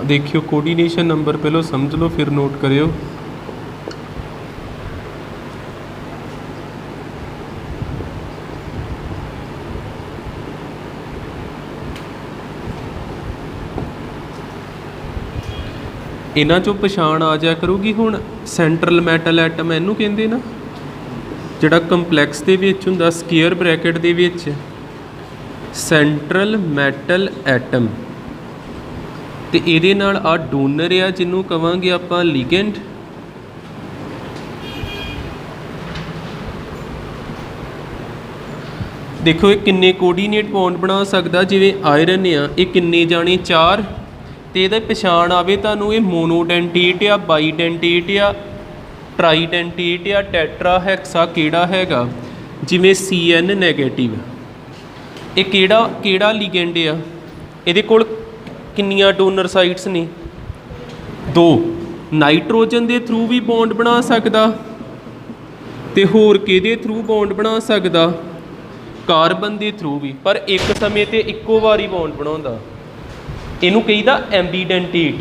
देखियो coordination number पहलो समझ लो फिर नोट करियो। इन्हां चों पछाण आ जाया करूगी। हुण सेंट्रल मैटल एटम इहनूं कहंदे ना, जिहड़ा कंपलैक्स दे विच हुंदा square bracket they which central metal atom, ते इहदे नाल आ डोनर आ जिन्हों कहांगे आपां लिगेंड। देखो ये किन्ने कोऑर्डिनेट बॉन्ड बना सकदा, जिवें आयरन आ ये किन्ने जाने 4, तो ये पछाण आवे तुहानूं ये मोनोडेंटेट आ, बाईडेंटेट आ, ट्राईडेंटेट आ, टैट्राहैक्सा किहड़ा हैगा, जिवें CN नैगेटिव। ये किहड़ा लिगेंड आ, इहदे कोल किन्नियां डोनर साइट्स ने 2। नाइट्रोजन के थ्रू भी बॉन्ड बना सकदा, ते होर किहदे थ्रू बॉन्ड बना सकदा, कार्बन के थ्रू भी, पर एक समय ते इक्को वारी बॉन्ड बनाउंदा। इनू कहीदा एंबीडेंटेट,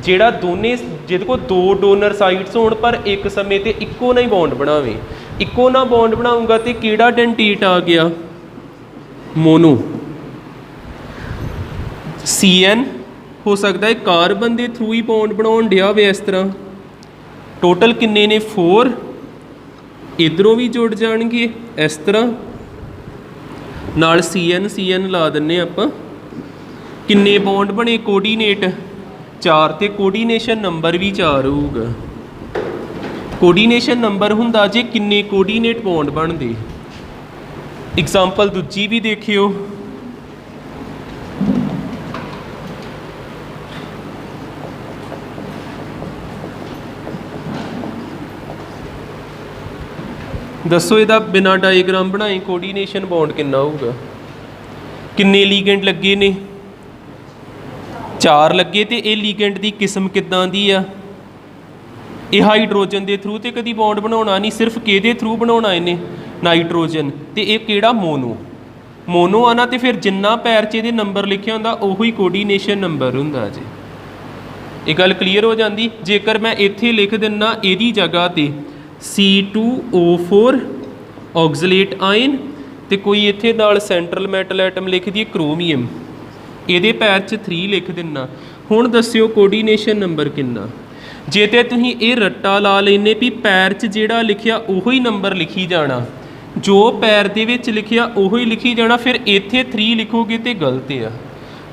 जिहड़ा दोने जिहदे कोल 2 डोनर साइट्स होण पर एक समय ते इक्को ना ही बॉन्ड बनावे। इक्को ना बॉन्ड बनाऊंगा तो किहड़ा डेंटेट आ गया, मोनो। CN हो सकता है कार्बन के थ्रू ही बॉन्ड बनाउण दिया वे इस तरह। टोटल किन्ने ने 4, इधरों भी जुड़ जाणगे इस तरह, नाल CN ला दिन्ने आपां। किन्ने बॉन्ड बने कोऑर्डिनेट 4, ते कोऑर्डिनेशन नंबर भी 4 होगा। कोऑर्डिनेशन नंबर हुंदा जे किन्ने कोऑर्डिनेट बॉन्ड बनदे। एग्जाम्पल दूजी भी देखियो। दसो इहदा बिना डायग्राम बनाए कोऑर्डिनेशन बॉन्ड किन्ना होगा। किन्ने लीगेंड लगे ने, 4 लगे, तो ये लीगेंड की किस्म किदां दी आ। ये हाइड्रोजन के थ्रू तो कभी बॉन्ड बनाउणा नहीं, सिर्फ किहदे थ्रू बनाउणा इन्हें, नाइट्रोजन। तो ये किहड़ा मोनो आना, तो फिर जिन्ना पैर च इहदे नंबर लिखिया हुंदा उही कोऑर्डिनेशन नंबर हुंदा जी। ये गल क्लीयर हो जाती। जेकर मैं इत्थे लिख दिना इहदी जगह ते C2O4 ऑक्सलेट आयन, तो कोई इत्थे नाल सेंट्रल मैटल एटम लिख दिए क्रोमीयम, ਇਹਦੇ ਪੈਰ 'ਚ 3 लिख दिना। ਹੁਣ ਦੱਸਿਓ ਕੋऑर्डिनेशन नंबर किन्ना। ਜੇ ਤੇ ਤੁਸੀਂ ਇਹ ਰੱਟਾ ਲਾ ਲੈਨੇ ਵੀ ਪੈਰ 'ਚ ਜਿਹੜਾ ਲਿਖਿਆ ਉਹੋ ਹੀ ਨੰਬਰ ਲਿਖੀ ਜਾਣਾ, ਜੋ ਪੈਰ ਦੇ ਵਿੱਚ ਲਿਖਿਆ ਉਹੋ ਹੀ ਲਿਖੀ ਜਾਣਾ, ਫਿਰ ਇੱਥੇ 3 ਲਿਖੋਗੇ ਤੇ ਗਲਤ ਆ।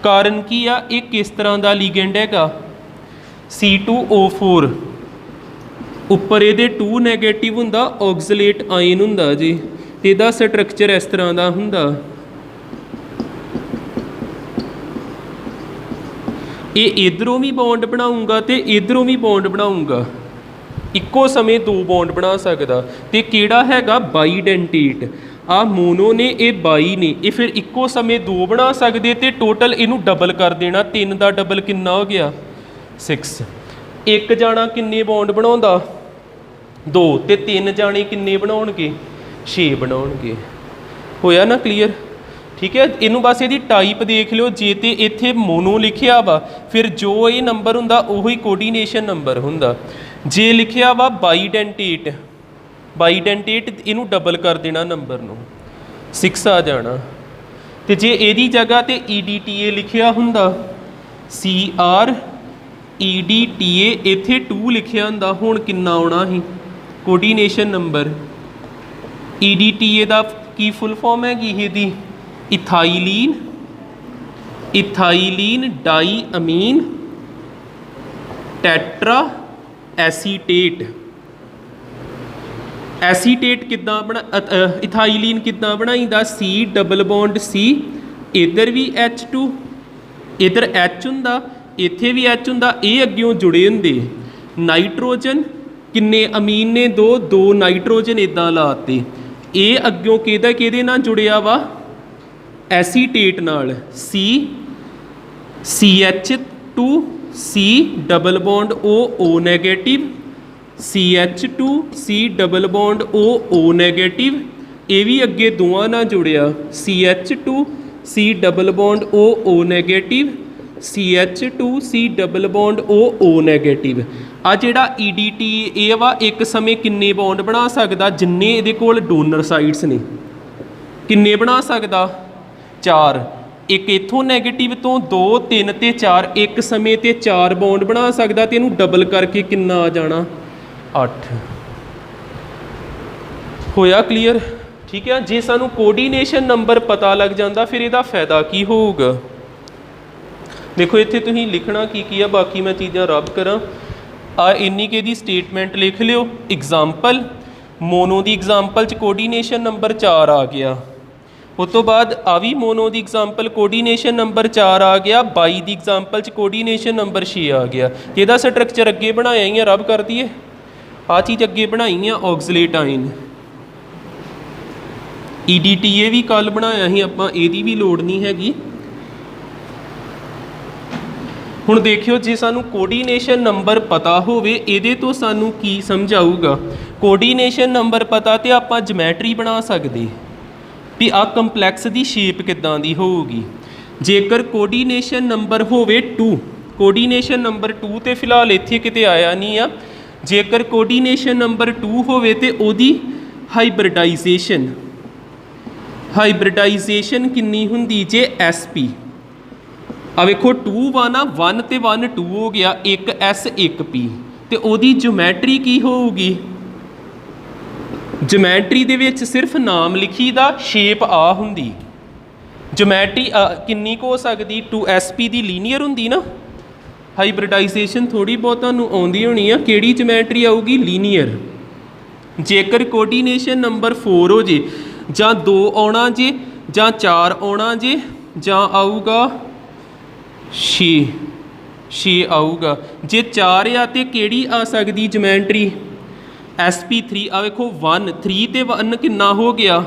ਕਾਰਨ ਕੀ ਆ, ਇਹ ਕਿਸ ਤਰ੍ਹਾਂ ਦਾ ਲੀਗੈਂਡ ਹੈਗਾ, C2O4 ਉੱਪਰ ਇਹਦੇ 2 ਨੈਗੇਟਿਵ ਹੁੰਦਾ, ਆਕਸੀਲੇਟ ਆਇਨ ਹੁੰਦਾ ਜੀ, ਤੇ ਇਹਦਾ ਸਟਰਕਚਰ ਇਸ ਤਰ੍ਹਾਂ ਦਾ ਹੁੰਦਾ। ये इधरों भी बॉन्ड बनाऊँगा तो इधरों भी बॉन्ड बनाऊँगा, इक्को समय 2 बॉन्ड बना सकता। तो किहड़ा हैगा बाईडेंटेट, आ मोनो ने ये बाई ने, ये फिर इक्को समय 2 बना सकते, तो टोटल इनू डबल कर देना। 3 का डबल कितना हो गया 6। एक जाना किन्ने बॉन्ड बनाउंदा 2, तो 3 जाने किन्ने बनाउणगे 6 बनाउणगे। होया ना क्लीयर, ठीक है। इनू बस ये टाइप देख लो, जे तो इत्थे मोनो लिखिया वा फिर जो ये नंबर हुंदा उही कोऑर्डिनेशन नंबर हुंदा। जे लिखिया वा बाईडेंटेट इनू डबल कर देना नंबर नू, 6 आ जाना। तो जे इहदी जगह ते EDTA लिखिया हुंदा CREDTA, इत्थे 2 लिखिया हुंदा, हुण किन्ना आउणा ही कोऑर्डिनेशन नंबर। EDTA दा की फुल फॉर्म हैगी इहदी, ethylene di amine tetra acetate. Acetate किद्दां बना, इथाइलीन किद्दां बनाईदा, C डबल बॉन्ड C, इधर भी H2, इधर H हुंदा, इत्थे भी H हुंदा, ये अग्गों जुड़े हुंदे। नाइट्रोजन किन्ने अमीन ने 2 नाइट्रोजन इदां लाते, ये अग्गों किहदे नाल जुड़िया वा एसीटेट नाल, CH2 C double bond O negative, CH2 C double bond O negative, ये भी अगे दोवां नाल जुड़िया, CH2 C double bond O negative, CH2C double bond O negative. आ जिहड़ा EDT ਇਹ ਵਾ ਇੱਕ ਸਮੇਂ ਕਿੰਨੇ ਬੌਂਡ ਬਣਾ ਸਕਦਾ ਜਿੰਨੇ ਇਹਦੇ ਕੋਲ ਡੋਨਰ ਸਾਈਡਸ ਨੇ। ਕਿੰਨੇ ਬਣਾ ਸਕਦਾ 4। ਇੱਕ ਇੱਥੋਂ ਨੈਗੇਟਿਵ ਤੋਂ 2 3 ਤੇ 4 ਇੱਕ ਸਮੇਂ ਤੇ 4 ਬੌਂਡ ਬਣਾ ਸਕਦਾ ਤੇ ਇਹਨੂੰ ਡਬਲ ਕਰਕੇ ਕਿੰਨਾ ਆ ਜਾਣਾ 8। ਹੋਇਆ ਕਲੀਅਰ? ਠੀਕ ਹੈ। ਜੇ ਸਾਨੂੰ ਕੋਆਰਡੀਨੇਸ਼ਨ ਨੰਬਰ ਪਤਾ ਲੱਗ ਜਾਂਦਾ ਫਿਰ ਇਹਦਾ ਫਾਇਦਾ ਕੀ ਹੋਊਗਾ? देखो इत्थे तुसीं लिखना की आ, बाकी मैं चीज़ां रब करा। इन्नी के दी स्टेटमेंट लिख लियो। एग्जाम्पल मोनो की एग्जाम्पल च कोआर्डिनेशन नंबर 4 आ गया। उस तो बाद आ भी मोनो की एग्जाम्पल कोआर्डिनेशन नंबर 4 आ गया। बाई की एग्जाम्पल च कोआर्डिनेशन नंबर 6 आ गया। ਇਹਦਾ स्ट्रक्चर अगे बनाया ही रब कर दीए। आ चीज़ अगे बनाई है ऑक्सलेट आयन। EDTA भी कल बनाया ही आपां, ਇਹਦੀ भी लोड़ नहीं हैगी। ਹੁਣ देखियो जे सानू कोआर्डिनेशन नंबर पता होवे ਇਹਦੇ ਤੋਂ सानू की समझ आऊगा। कोआर्डिनेशन नंबर पता तो आपां जमैट्री बना सकते भी आ कंपलैक्स की शेप किदां दी होऊगी। जेकर कोआर्डिनेशन नंबर होवे 2, कोआर्डिनेशन नंबर 2 तो फिलहाल इत्थे किते आया नहीं आ। जेकर कोआर्डिनेशन नंबर 2 होवे तो ओदी हाइब्रिडाइजेशन किन्नी हुंदी जे SP। आ वेखो 2 वा ना 1 ते 1 2 हो गया, 1 S 1 P ते ओदी ज्योमैट्री की होगी? ज्योमैट्री दे विच सिर्फ नाम लिखी दा, शेप आ हुंदी। ज्योमैट्री किन्नी को हो सकती 2SP दी लीनियर हुंदी ना। हाइब्रिडाइजेशन थोड़ी बहुत तुहानूं आउंदी होनी आ। किहड़ी ज्योमैट्री आऊगी? लीनियर। जेकर कोआर्डिनेशन नंबर 4 हो जे जां 2 आउणा जे जां 4 आउणा जे जां आऊगा 6 आऊगा। जे 4 आ तो किहड़ी आ सकती ज्योमैट्री? SP3। आ वेखो 1 3 ते 1 कितना हो गया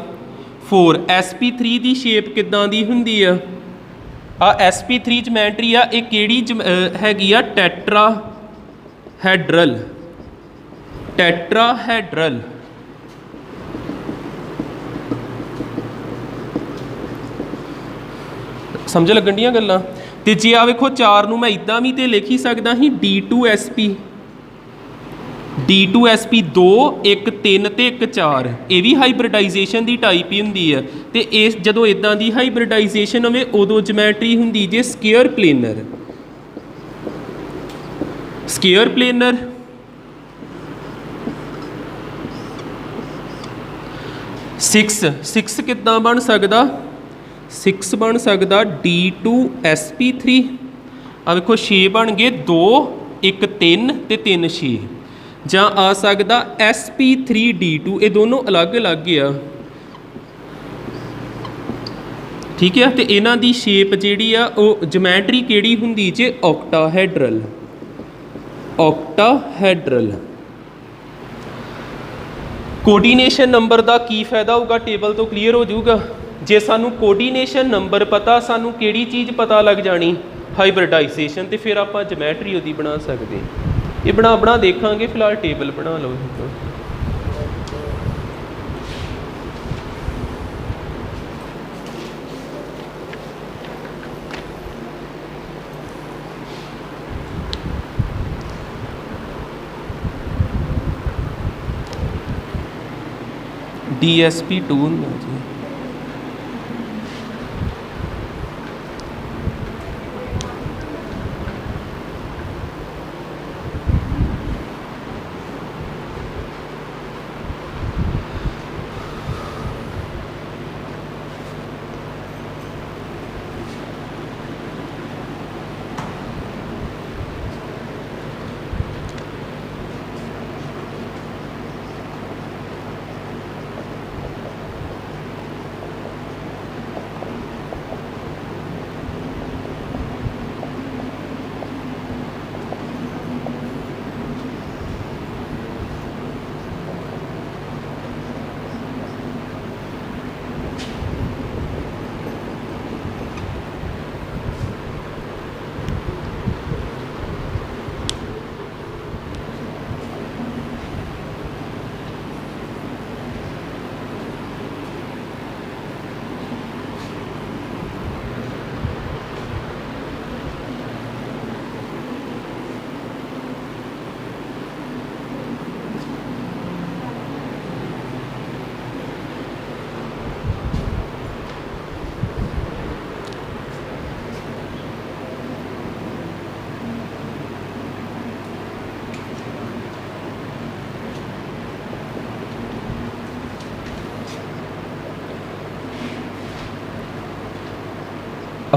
4। SP3 की शेप किदां दी हुंदी आ? SP3 ज्योमैट्री आ ये किहड़ी हैगी आ? टैट्राहेड्रल। समझ लगन दियां गल्लां? तो जे आ वेखो 4 नूं मैं इदां भी तो लिख ही सकदा ही D2SP 2 1 3 ते 1 4। ये भी हाइब्रिडाइजेशन की टाइप ही हुंदी है। तो इस जदों इदां दी हाइब्रिडाइजेशन होवे उदों ज्योमैट्री हुंदी जे स्केयर प्लेनर। 6 किदां बन सकदा? 6 बन सकदा D2SP3। आ देखो 6 बन गए 2 1 3 ते 3 6। जां आ सकदा SP3D2। ये दोनों अलग अलग आ। ठीक है। तो इन्हां दी शेप जिहड़ी आ वो ज्योमैट्री किहड़ी हुंदी जे? ऑक्टाहेड्रल। कोआर्डिनेशन नंबर का की फायदा होगा? टेबल तो क्लीयर हो जाऊगा। जे सानू कोआर्डिनेशन नंबर पता, सानू किहड़ी चीज़ पता लग जानी? हाइब्रिडाइजेशन। तो फिर आप ज्योमैट्री उहदी बना सकते। ये बना देखांगे। फिलहाल टेबल बना लो। DSP2 ਹੁੰਦਾ ਜੀ।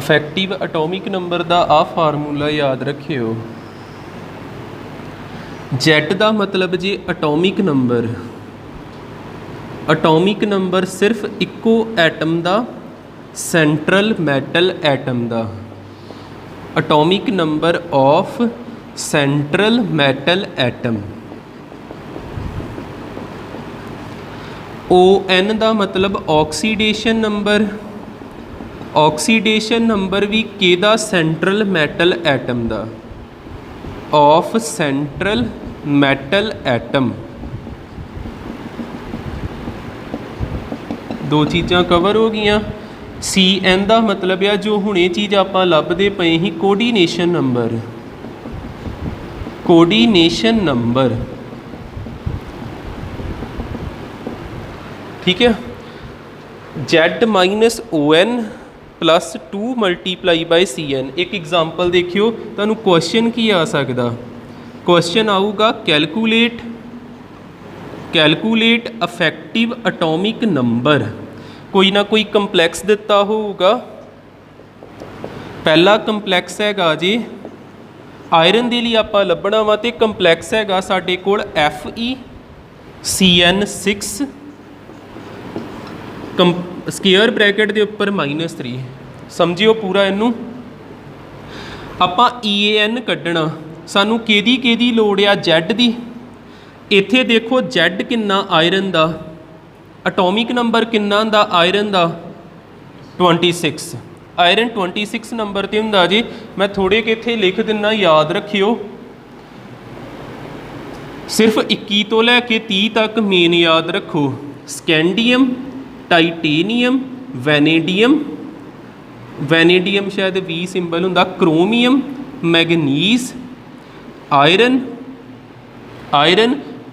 ਇਫੈਕਟਿਵ ਐਟੋਮਿਕ ਨੰਬਰ ਦਾ ਆ ਫਾਰਮੂਲਾ ਯਾਦ ਰੱਖਿਓ। Z ਦਾ ਮਤਲਬ ਜੀ ਐਟੋਮਿਕ ਨੰਬਰ। ਐਟੋਮਿਕ ਨੰਬਰ ਸਿਰਫ ਇੱਕੋ ਐਟਮ ਦਾ, ਸੈਂਟਰਲ ਮੈਟਲ ਐਟਮ ਦਾ। Atomic number of central metal atom. ON ਦਾ ਮਤਲਬ ਆਕਸੀਡੇਸ਼ਨ ਨੰਬਰ। ਆਕਸੀਡੇਸ਼ਨ ਨੰਬਰ ਵੀ ਕਿਹਦਾ? ਸੈਂਟਰਲ ਮੈਟਲ ਐਟਮ ਦਾ, ਆਫ ਸੈਂਟਰਲ ਮੈਟਲ ਐਟਮ। ਦੋ ਚੀਜ਼ਾਂ ਕਵਰ ਹੋ ਗਈਆਂ। CN ਦਾ ਮਤਲਬ ਆ ਜੋ ਹੁਣ ਇਹ ਚੀਜ਼ ਆਪਾਂ ਲੱਭਦੇ ਪਏ ਸੀ, ਕੋਆਰਡੀਨੇਸ਼ਨ ਨੰਬਰ। ਕੋਆਰਡੀਨੇਸ਼ਨ ਨੰਬਰ, ਠੀਕ ਹੈ। Z minus ON plus 2 multiply by CN। ਇੱਕ ਐਗਜ਼ਾਮਪਲ ਦੇਖਿਓ, ਤੁਹਾਨੂੰ ਕੁਐਸਚਨ ਕੀ ਆ ਸਕਦਾ? ਕੁਐਸਚਨ ਆਊਗਾ ਕੈਲਕੂਲੇਟ ਇਫੈਕਟਿਵ ਐਟੋਮਿਕ ਨੰਬਰ। ਕੋਈ ਨਾ ਕੋਈ ਕੰਪਲੈਕਸ ਦਿੱਤਾ ਹੋਊਗਾ। ਪਹਿਲਾ ਕੰਪਲੈਕਸ ਹੈਗਾ ਜੀ ਆਇਰਨ ਦੇ ਲਈ ਆਪਾਂ ਲੱਭਣਾ ਵਾ, ਤੇ ਕੰਪਲੈਕਸ ਹੈਗਾ ਸਾਡੇ ਕੋਲ FeCN6 ਸਕੇਅਰ ਬ੍ਰੈਕਟ ਦੇ ਉੱਪਰ -3। ਸਮਝਿਓ ਪੂਰਾ ਇਹਨੂੰ। ਆਪਾਂ EAN ਕੱਢਣਾ, ਸਾਨੂੰ ਕਿਹਦੀ ਲੋੜ ਆ? Z ਦੀ। ਇੱਥੇ ਦੇਖੋ Z ਕਿੰਨਾ ਆਇਰਨ ਦਾ, ਐਟੋਮਿਕ ਨੰਬਰ ਕਿੰਨਾ ਹੁੰਦਾ ਆਇਰਨ ਦਾ? 26। ਆਇਰਨ 26 ਨੰਬਰ 'ਤੇ ਹੁੰਦਾ ਜੀ। ਮੈਂ ਥੋੜ੍ਹੇ ਕਿ ਇੱਥੇ ਲਿਖ ਦਿੰਦਾ, ਯਾਦ ਰੱਖਿਓ। ਸਿਰਫ 21 ਤੋਂ ਲੈ ਕੇ 30 ਤੱਕ ਮੇਨ ਯਾਦ ਰੱਖੋ। ਸਕੈਂਡੀਅਮ, ਟਾਈਟੇਨੀਅਮ, ਵੈਨੇਡੀਅਮ ਸ਼ਾਇਦ V ਸਿੰਬਲ ਹੁੰਦਾ, chromium, manganese, iron,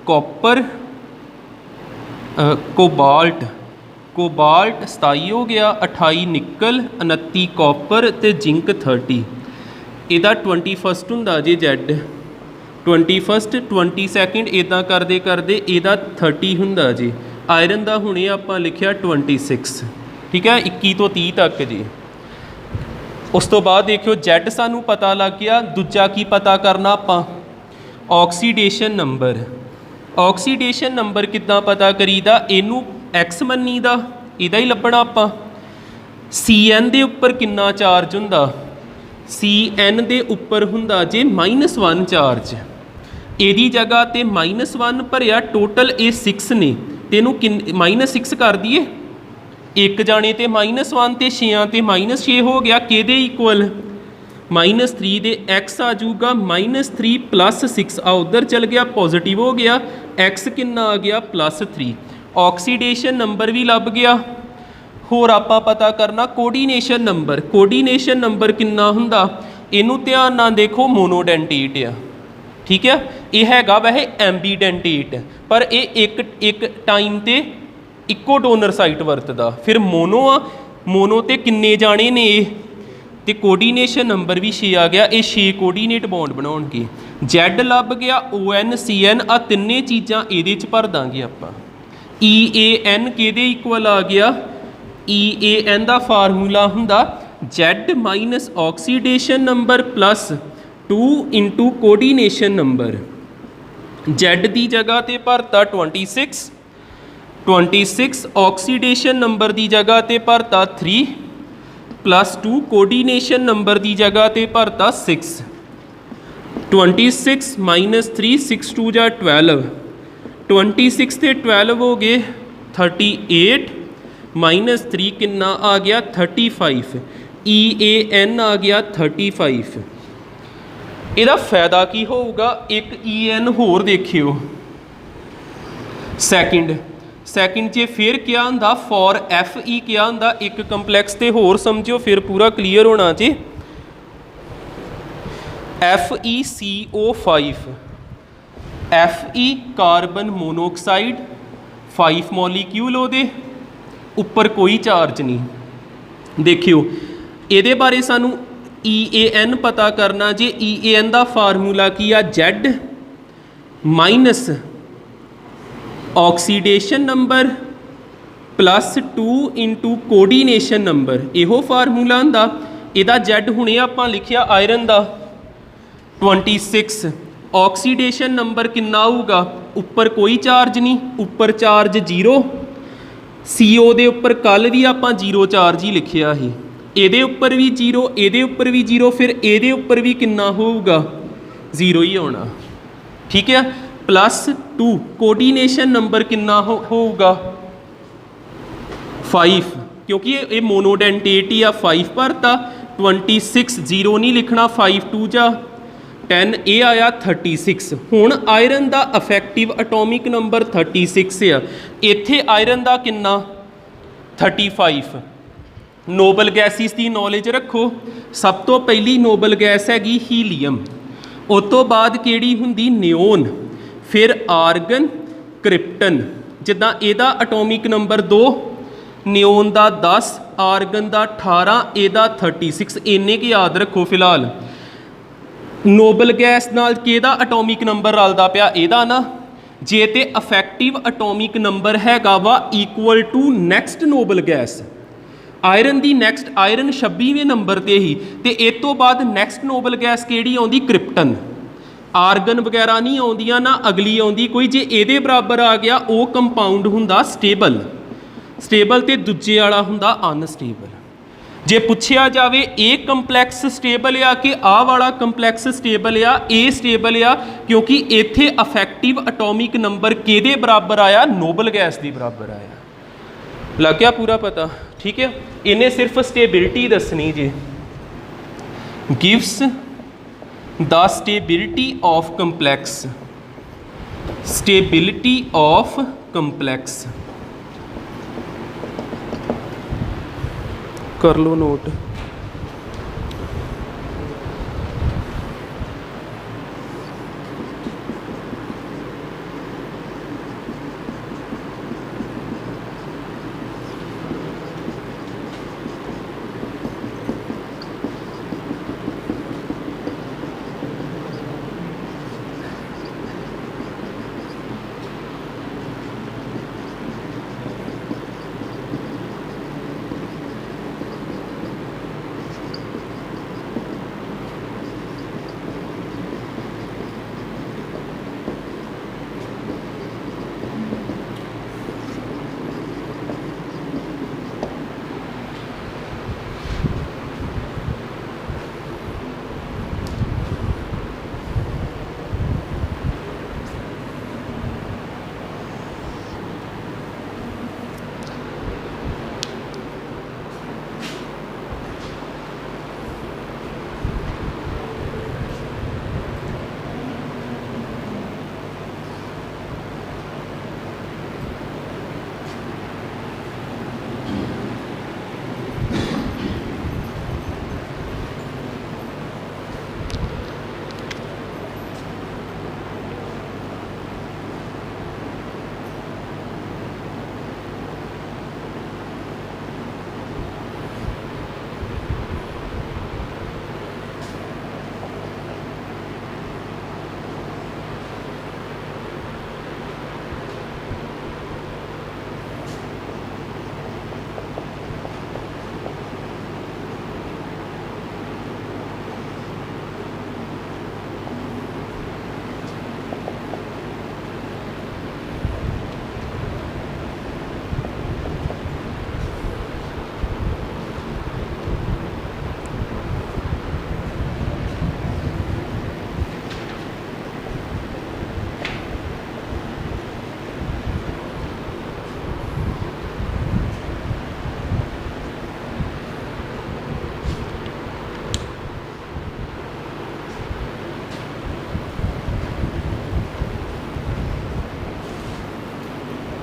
copper, cobalt 27 ਹੋ ਗਿਆ, 28 ਨਿਕਲ, 29 ਕਾਪਰ ਤੇ ਜ਼ਿੰਕ 30। ਇਹਦਾ 21 ਹੁੰਦਾ ਜੀ Z। 21 22 ਇੱਦਾਂ ਕਰਦੇ ਕਰਦੇ ਇਹਦਾ 30 ਹੁੰਦਾ ਜੀ। ਆਇਰਨ ਦਾ ਹੁਣੇ ਆਪਾਂ ਲਿਖਿਆ 26, ਠੀਕ ਹੈ, 21 ਤੋਂ 30 ਤੱਕ ਜੀ। ਉਸ ਤੋਂ ਬਾਅਦ ਦੇਖਿਓ Z ਸਾਨੂੰ ਪਤਾ ਲੱਗ ਗਿਆ। ਦੂਜਾ ਕੀ ਪਤਾ ਕਰਨਾ ਆਪਾਂ? Oxidation number. ਆਕਸੀਡੇਸ਼ਨ ਨੰਬਰ ਕਿੱਦਾਂ ਪਤਾ ਕਰੀਦਾ? ਇਹਨੂੰ X ਮੰਨੀਦਾ, ਇਹਦਾ ਹੀ ਲੱਭਣਾ ਆਪਾਂ। CN ਦੇ ਉੱਪਰ ਕਿੰਨਾ ਚਾਰਜ ਹੁੰਦਾ? CN ਦੇ ਉੱਪਰ ਹੁੰਦਾ ਜੇ -1 ਚਾਰਜ। ਇਹਦੀ ਜਗ੍ਹਾ ਤੇ -1 ਭਰਿਆ, ਟੋਟਲ ਇਹ 6 ਨੇ, ਤੇ ਇਹਨੂੰ -6 ਕਰ ਦਈਏ। ਇੱਕ ਜਾਣੇ ਤੇ -1 ਤੇ 6 ਤੇ -6 ਹੋ ਗਿਆ। ਕਿਹਦੇ ਇਕੁਅਲ? -3 ਦੇ x ਆ ਜਾਊਗਾ, -3 + 6 ਆ ਉੱਧਰ ਚਲ ਗਿਆ, ਪੋਜ਼ੀਟਿਵ ਹੋ ਗਿਆ। x ਕਿੰਨਾ ਆ ਗਿਆ? +3। ਆਕਸੀਡੇਸ਼ਨ ਨੰਬਰ ਵੀ ਲੱਭ ਗਿਆ। ਹੋਰ ਆਪਾਂ ਪਤਾ ਕਰਨਾ ਕੋਆਰਡੀਨੇਸ਼ਨ ਨੰਬਰ। ਕੋਆਰਡੀਨੇਸ਼ਨ ਨੰਬਰ ਕਿੰਨਾ ਹੁੰਦਾ? ਇਹਨੂੰ ਧਿਆਨ ਨਾਲ ਦੇਖੋ, ਮੋਨੋਡੈਂਟੇਟ ਆ, ਠੀਕ ਹੈ। ਇਹ ਹੈਗਾ ਵੈਸੇ ਐਂਬੀਡੈਂਟੇਟ, ਪਰ ਇਹ ਇੱਕ ਟਾਈਮ ਤੇ ਇੱਕੋ ਡੋਨਰ ਸਾਈਟ ਵਰਤਦਾ। ਫਿਰ ਮੋਨੋ ਆ, ਮੋਨੋ ਤੇ ਕਿੰਨੇ ਜਾਣੇ ਨੇ ਇਹ? ਤੇ ਕੋਆਰਡੀਨੇਸ਼ਨ ਨੰਬਰ ਵੀ 6 ਆ ਗਿਆ। ਇਹ 6 ਕੋਆਰਡੀਨੇਟ ਬੌਂਡ ਬਣਾਉਣਗੇ। Z ਲੱਭ ਗਿਆ, ON CN ਆ ਤਿੰਨੇ ਚੀਜ਼ਾਂ ਇਹਦੇ 'ਚ ਭਰ ਦਾਂਗੇ ਆਪਾਂ। EAN ਕਿਹਦੇ ਇਕੁਅਲ ਆ ਗਿਆ? EAN ਦਾ ਫਾਰਮੂਲਾ ਹੁੰਦਾ Z minus oxidation number plus 2 × coordination number. Z ਦੀ ਜਗ੍ਹਾ ਤੇ ਭਰਤਾ 26 ਆਕਸੀਡੇਸ਼ਨ ਨੰਬਰ ਦੀ ਜਗ੍ਹਾ ਤੇ ਭਰਤਾ 3 +2 ਕੋਆਰਡੀਨੇਸ਼ਨ ਨੰਬਰ ਦੀ ਜਗ੍ਹਾ ਤੇ ਭਰਤਾ 6। 26 - 3 6 2 ਜਾਂ 12। 26 ਤੇ 12 ਹੋ ਗਏ 38 -3 ਕਿੰਨਾ ਆ ਗਿਆ? 35। EAN ਆ ਗਿਆ 35। ਇਹਦਾ ਫਾਇਦਾ ਕੀ ਹੋਊਗਾ? ਇੱਕ EN ਹੋਰ ਦੇਖਿਓ। ਸੈਕਿੰਡ 'ਚ ਫਿਰ ਕਿਆ ਹੁੰਦਾ? ਫॉर FE ਕਿਆ ਹੁੰਦਾ? ਇੱਕ ਕੰਪਲੈਕਸ ਤੇ ਹੋਰ ਸਮਝਿਓ, ਫਿਰ ਪੂਰਾ ਕਲੀਅਰ ਹੋਣਾ ਜੀ। FeCO5 Fe carbon monoxide, 5 molecule ਉਹਦੇ ਉੱਪਰ ਕੋਈ ਚਾਰਜ ਨਹੀਂ। ਦੇਖਿਓ ਇਹਦੇ ਬਾਰੇ ਸਾਨੂੰ EAN ਪਤਾ ਕਰਨਾ ਜੇ। EAN ਦਾ ਫਾਰਮੂਲਾ ਕੀ ਆ? Z minus oxidation number +2 × coordination number. ਇਹੋ ਫਾਰਮੂਲਾ ਹੁੰਦਾ। ਇਹਦਾ Z ਹੁਣੇ ਆਪਾਂ ਲਿਖਿਆ ਆਇਰਨ ਦਾ 26। ਆਕਸੀਡੇਸ਼ਨ ਨੰਬਰ ਕਿੰਨਾ ਆਊਗਾ, ਉੱਪਰ ਕੋਈ ਚਾਰਜ ਨਹੀਂ, ਉੱਪਰ ਚਾਰਜ 0, CO ਦੇ ਉੱਪਰ ਕੱਲ ਵੀ ਆਪਾਂ 0 ਚਾਰਜ ਹੀ ਲਿਖਿਆ ਸੀ, ਇਹਦੇ ਉੱਪਰ ਵੀ 0, ਇਹਦੇ ਉੱਪਰ ਵੀ 0, ਫਿਰ ਇਹਦੇ ਉੱਪਰ ਵੀ ਕਿੰਨਾ ਹੋਊਗਾ 0 ਹੀ ਹੋਣਾ। ਠੀਕ ਹੈ, +2 ਕੋਆਰਡੀਨੇਸ਼ਨ ਨੰਬਰ ਕਿੰਨਾ ਹੋਊਗਾ 5, क्योंकि ये मोनोडेंटेट आ 5 भरता 26 0 नहीं लिखना 5 2 जा 10 ये आया 36। हुण आयरन का अफेक्टिव एटॉमिक नंबर 36 आ, इत्थे आयरन का किन्ना 35। नोबल गैसिस की नॉलेज रखो, सब तो पहली नोबल गैस हैगी हीलीयम, उस तो बाद किहड़ी हुंदी नियोन, फिर आर्गन, क्रिप्टन। जिद्दां इहदा एटॉमिक नंबर 2, नियोन का 10, आर्गन का 18, ਇਹਦਾ 36, ਇੰਨੇ ਕੀ याद रखो। फिलहाल नोबल गैस नाल किहदा एटॉमिक नंबर रलदा पिया, ਇਹਦਾ ना, जे ते अफेक्टिव एटॉमिक नंबर हैगा वा equal to next noble gas, iron की नैक्सट, आयरन 26वें नंबर ते ही, ते इस तो बाद नैक्सट नोबल गैस किहड़ी आउंदी क्रिप्टन, आर्गन वगैरह नहीं आउंदियां ना अगली आउंदी कोई, जे ਇਹਦੇ बराबर आ गया वो कंपाउंड हुंदा स्टेबल, स्टेबल तो दूजे वाला हुंदा अनस्टेबल। जे पुछया जाए ये कंपलैक्स स्टेबल आ कि आह वाला कंपलैक्स स्टेबल आ, ये स्टेबल आ क्योंकि इत्थे अफेक्टिव एटॉमिक नंबर किहदे बराबर आया, नोबल गैस के बराबर आया। लग गया पूरा पता? ठीक है, इन्हें सिर्फ स्टेबिलिटी दसनी जी, gives the stability of complex, stability of complex कर लो नोट।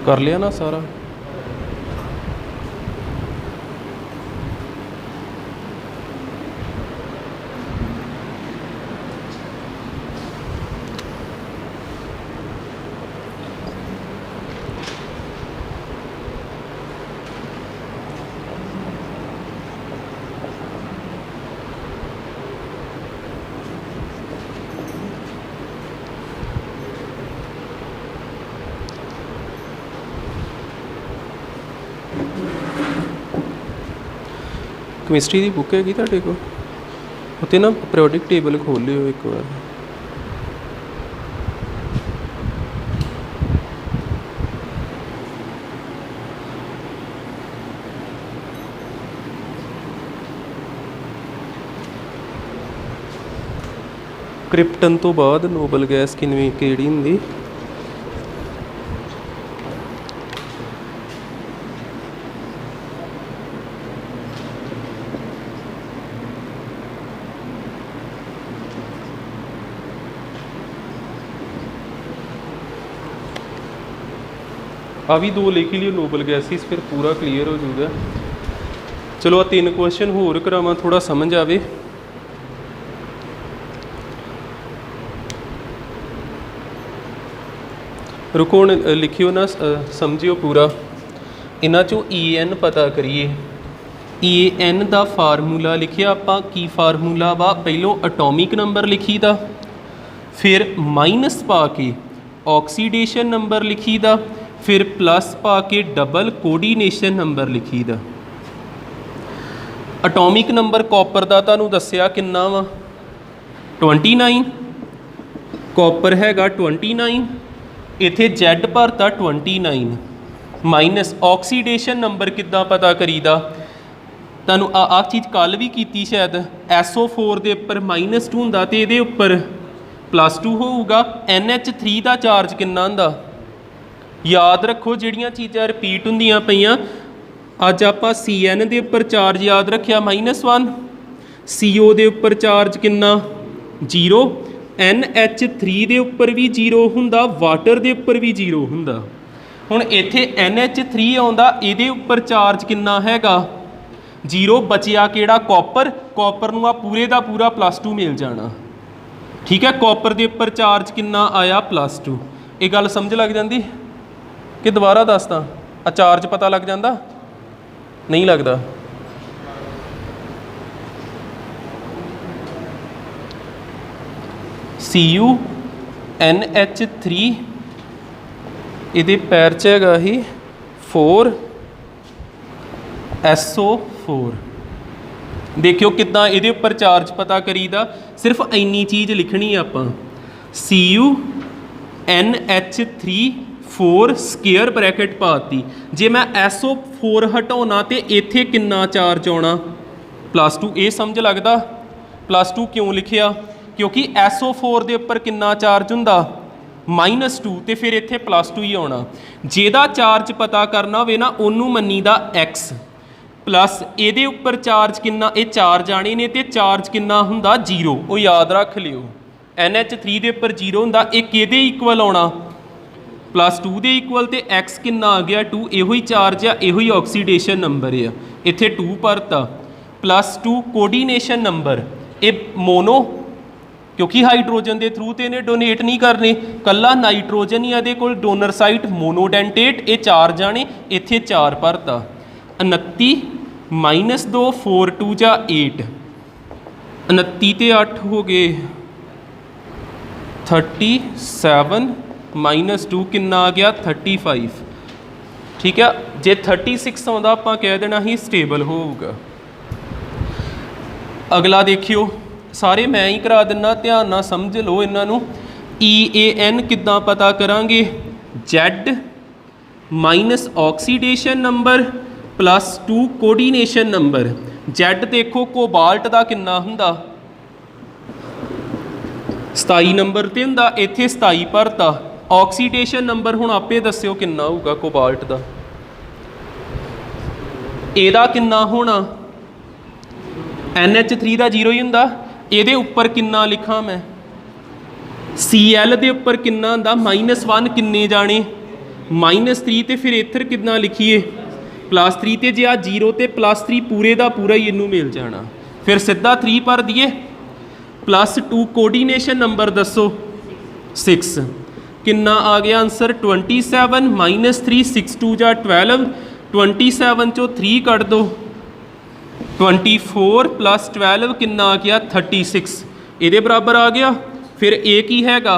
कर लिया ना सारा? ਕੈਮਿਸਟਰੀ ਦੀ ਬੁੱਕ ਹੈਗੀ ਤੁਹਾਡੇ ਕੋਲ? ਉੱਤੇ ਨਾ ਪੀਰੀਓਡਿਕ ਟੇਬਲ ਖੋਲ ਲਿਓ ਇੱਕ ਵਾਰ। ਕ੍ਰਿਪਟਨ ਤੋਂ ਬਾਅਦ ਨੋਬਲ ਗੈਸ ਕਿਹੜੀ ਹੁੰਦੀ? आ भी 2 लिख लियो नोबल गैसिस, फिर पूरा क्लीयर हो जाएगा। चलो आ 3 क्वेश्चन होर करावां, थोड़ा समझ आवे। रुको हुण लिखियो ना, समझियो पूरा। इन्हां चों EN पता करिए। EN दा फार्मूला लिखिया आपां, की फार्मूला वा? पहलों एटॉमिक नंबर लिखी दा, फिर माइनस पा के ऑक्सीडेशन नंबर लिखी दा, फिर प्लस पा के डबल कोऑर्डिनेशन नंबर लिखी दा। एटॉमिक नंबर कॉपर का तुहानूं दस्सिया किन्ना वा? 29। कॉपर हैगा 29, इत्थे Z भरता 29 माइनस ऑक्सीडेशन नंबर किद्दां पता करीदा? तुहानूं आ चीज़ कल भी कीती शायद। SO4 दे उपर -2 हुंदा ते इहदे उपर +2 होऊगा। NH3 का चार्ज किन्ना हुंदा? याद रखो जिहड़ियां चीज़ां रिपीट हुंदियां पईयां। अज आपां CN दे उपर चार्ज याद रखिया -1, CO दे उपर चार्ज किन्ना? 0, NH3 दे उपर भी 0 हुंदा, वाटर दे उपर भी 0 हुंदा। हुण इत्थे NH3 आउंदा, इहदे उपर चार्ज किन्ना हैगा? 0। बचिया किहड़ा? कॉपर। कॉपर नूं आ पूरे दा पूरा +2 मिल जाना। ठीक है, कॉपर दे उपर चार्ज किन्ना आया? +2। ये गल समझ लग जाती कि दोबारा दसदा? आ चार्ज पता लग जाता? नहीं लगता? Cu NH3 इहदे पैर च हैगा ही 4 SO4। देखियो किद्दां इहदे उपर चार्ज पता करीदा? सिर्फ इन्नी चीज़ लिखनी आपां, Cu NH3 4 स्केयर ब्रैकेट पाती। जे मैं SO4 हटाउना तो इत्थे किन्ना चार्ज आना? +2। ये समझ लगता? +2 क्यों लिखिया? क्योंकि SO4 दे उपर किन्ना चार्ज हुंदा? -2, तो फिर इत्थे +2 ही आना। जेदा चार्ज पता करना होवे ना, उन्नू मनीदा X प्लस इहदे उपर चार्ज किन्ना? ये 4 जाने ने, तो चार्ज किन्ना हुंदा? 0। वो याद रख लियो। NH3 दे उपर 0 हुंदा। ये किहदे इक्वल आना? +2 दे इक्वल। तो X किन्ना आ गया? 2। इहो ही चार्ज आ, इहो ही ऑक्सीडेशन नंबर है। इत्थे 2 भरता, +2 कोऑर्डिनेशन नंबर। ये मोनो, क्योंकि हाइड्रोजन के थ्रू तो इन्हें डोनेट नहीं करने, कला नाइट्रोजन ही ये कोल डोनर साइट मोनोडेंटेट। ये 4 जाने, इत्थे 4 भरता। 29 -2 4 2 जा 8, 29 ते 8 हो गए 37 -2 किन्ना आ गया? 35। ठीक है, जे 36 आउंदा आपां कह देना ही स्टेबल होगा। अगला देखियो, सारे मैं ही करा दिना, ध्यान नाल समझ लो इन्हों। EAN किद्दां पता करांगे? Z minus oxidation number +2 coordination number. Z देखो कोबाल्ट का किन्ना हुंदा? 27 नंबर ते हुंदा, इत्थे 27 भरता। ऑक्सीडेशन नंबर हुण आपे दस्सियो किन्ना होगा कोबाल्ट का? एदा किन्ना होना? NH3 का 0 ही हुंदा। इहदे उपर किन्ना लिखा मैं? Cl दे उपर किन्ना हुंदा? -1। किन्ने जाने? -3। तो फिर इधर कितना लिखिए? +3। तो जे आ 0 तो +3 पूरे का पूरा ही इनू मिल जाना। फिर सीधा 3 भर दिए। +2 कोऑर्डिनेशन नंबर दसो? 6। किन्ना आ गया आंसर? 27 -3 6 2 जा 12। 27 चो 3 कट दो, 24 + 12 किन्ना आ गया? 36। ये बराबर आ गया। फिर एक ही हैगा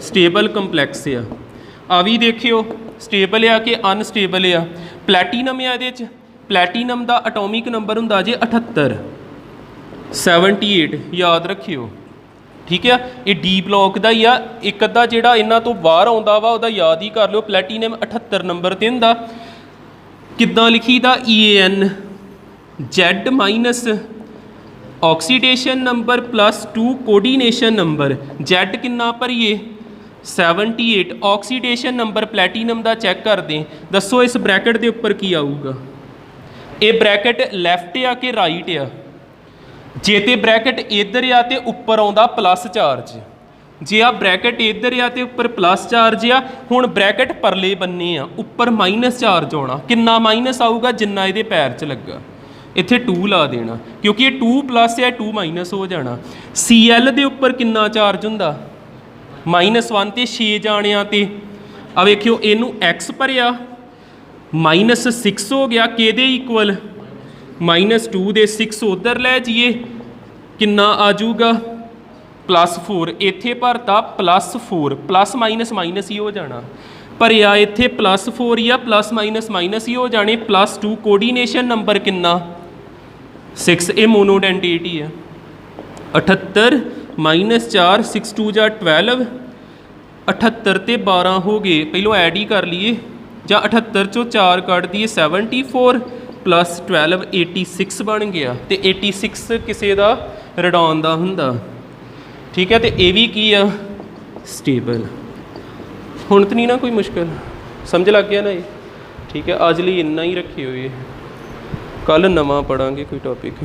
स्टेबल कंपलैक्स आ भी देखियो स्टेबल आ कि अनस्टेबल आ। प्लैटीनम है ये प्लैटीनम का एटॉमिक नंबर हुंदा जे 78 78 याद रखियो ठीक है। ये डी ब्लॉक का ही आ, एक अद्धा जिहड़ा इन्हां तो बाहर आउंदा वा उहदा याद ही कर लो। प्लैटीनम 78 नंबर ते हुंदा। किद्दां लिखीदा EAN Z minus oxidation number +2 coordination number. Z किन्ना भरीए 78 ऑक्सीडेशन नंबर प्लैटीनम का चैक कर दें। दसो इस ब्रैकेट के उपर की आऊगा। ये ब्रैकेट लैफ्ट आ कि राइट आ? जे तो ब्रैकेट इधर आ तो उपर आउंदा प्लस चार्ज, जे आ ब्रैकेट इधर आ तो उपर प्लस चार्ज आ। हुण ब्रैकेट परले बन्ने आ, उपर माइनस चार्ज आउणा। किन्ना माइनस आऊगा? जिन्ना इहदे पैर च लगा। इत्थे 2 ला देना क्योंकि ये 2 प्लस है 2 माइनस हो जाना। Cl दे उपर किन्ना चार्ज हुंदा? -1 ते 6 जाणियां ते आ वेखियो इनू x भरिया -6 हो गया किहदे इक्वल -2 दे 6 उधर लै जाइए किन्ना आ जाऊगा +4। इत्थे भरता +4 प्लस माइनस माइनस ही हो जाना। भरिया इत्थे +4 या प्लस माइनस माइनस ही हो जाने। +2 कोऑर्डिनेशन नंबर किन्ना 6। ये मोनोडेंटिटी है 78 -4 6 2 जा 12 78 ते 12 हो गए। पहलों ऐड ही कर लिए ਜਾਂ 78 चो 4 ਕੱਢ दीए 74 +12 86 बन गया। तो 86 किसी का रेडॉन का हुंदा ठीक है। तो ये भी की आ स्टेबल। हुण तो नहीं ना कोई मुश्किल, समझ लग गया ना ये ठीक है। अज लिए इन्ना ही रखियो ये, कल नवा पढ़ांगे कोई टॉपिक।